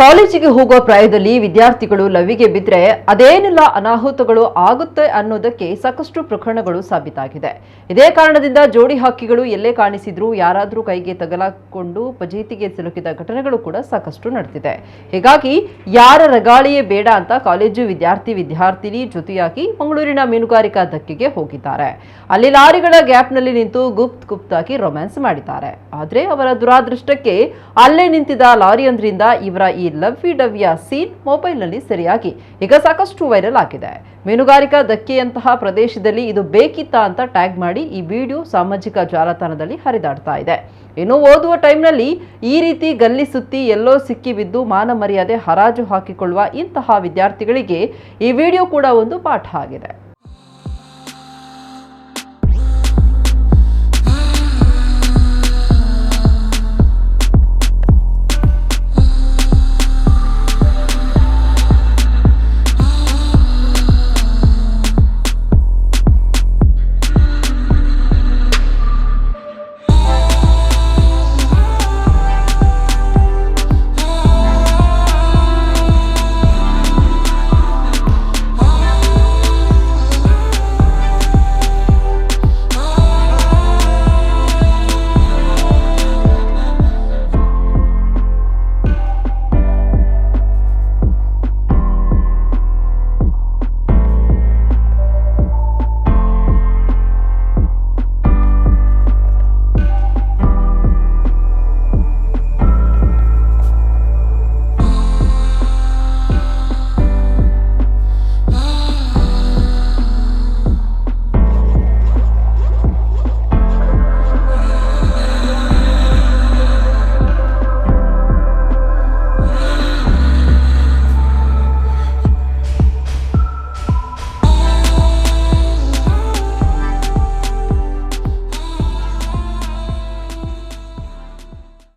ಕಾಲೇಜಿಗೆ ಹೋಗುವ ಪ್ರಾಯದಲ್ಲಿ ವಿದ್ಯಾರ್ಥಿಗಳು ಲವ್ವಿಗೆ ಬಿದ್ದರೆ ಅದೇನೆಲ್ಲ ಅನಾಹುತಗಳು ಆಗುತ್ತೆ ಅನ್ನೋದಕ್ಕೆ ಸಾಕಷ್ಟು ಪ್ರಕರಣಗಳು ಸಾಬೀತಾಗಿದೆ. ಇದೇ ಕಾರಣದಿಂದ ಜೋಡಿ ಹಕ್ಕಿಗಳು ಎಲ್ಲೇ ಕಾಣಿಸಿದ್ರೂ ಯಾರಾದರೂ ಕೈಗೆ ತಗಲಾಕೊಂಡು ಫಜೀತಿಗೆ ಸಿಲುಕಿದ ಘಟನೆಗಳು ಕೂಡ ಸಾಕಷ್ಟು ನಡೆದಿದೆ. ಹೀಗಾಗಿ ಯಾರ ರಗಾಳಿಯೇ ಬೇಡ ಅಂತ ಕಾಲೇಜು ವಿದ್ಯಾರ್ಥಿನಿ ಜೊತೆಯಾಗಿ ಮಂಗಳೂರಿನ ಮೀನುಗಾರಿಕಾ ಧಕ್ಕೆಗೆ ಹೋಗಿದ್ದಾರೆ. ಅಲ್ಲಿ ಲಾರಿಗಳ ಗ್ಯಾಪ್ನಲ್ಲಿ ನಿಂತು ಗುಪ್ತಾಗಿ ರೊಮ್ಯಾನ್ಸ್ ಮಾಡಿದ್ದಾರೆ. ಆದರೆ ಅವರ ದುರಾದೃಷ್ಟಕ್ಕೆ ಅಲ್ಲೇ ನಿಂತಿದ್ದ ಲಾರಿಯೊಂದರಿಂದ ಇವರ ಈ ಲವ್ವಿ ಡವ್ವಿಯ ಸೀನ್ ಮೊಬೈಲ್ನಲ್ಲಿ ಸೆರೆಯಾಗಿ ಈಗ ಸಾಕಷ್ಟು ವೈರಲ್ ಆಗಿದೆ. ಮೀನುಗಾರಿಕಾ ಧಕ್ಕೆಯಂತಹ ಪ್ರದೇಶದಲ್ಲಿ ಇದು ಬೇಕಿತ್ತಾ ಅಂತ ಟ್ಯಾಗ್ ಮಾಡಿ ಈ ವಿಡಿಯೋ ಸಾಮಾಜಿಕ ಜಾಲತಾಣದಲ್ಲಿ ಹರಿದಾಡ್ತಾ ಇದೆ. ಇನ್ನು ಓದುವ ಟೈಮ್ನಲ್ಲಿ ಈ ರೀತಿ ಗಲ್ಲಿ ಸುತ್ತಿ ಎಲ್ಲೋ ಸಿಕ್ಕಿ ಬಿದ್ದು ಮಾನ ಮರ್ಯಾದೆ ಹರಾಜು ಹಾಕಿಕೊಳ್ಳುವ ಇಂತಹ ವಿದ್ಯಾರ್ಥಿಗಳಿಗೆ ಈ ವಿಡಿಯೋ ಕೂಡ ಒಂದು ಪಾಠ ಆಗಿದೆ.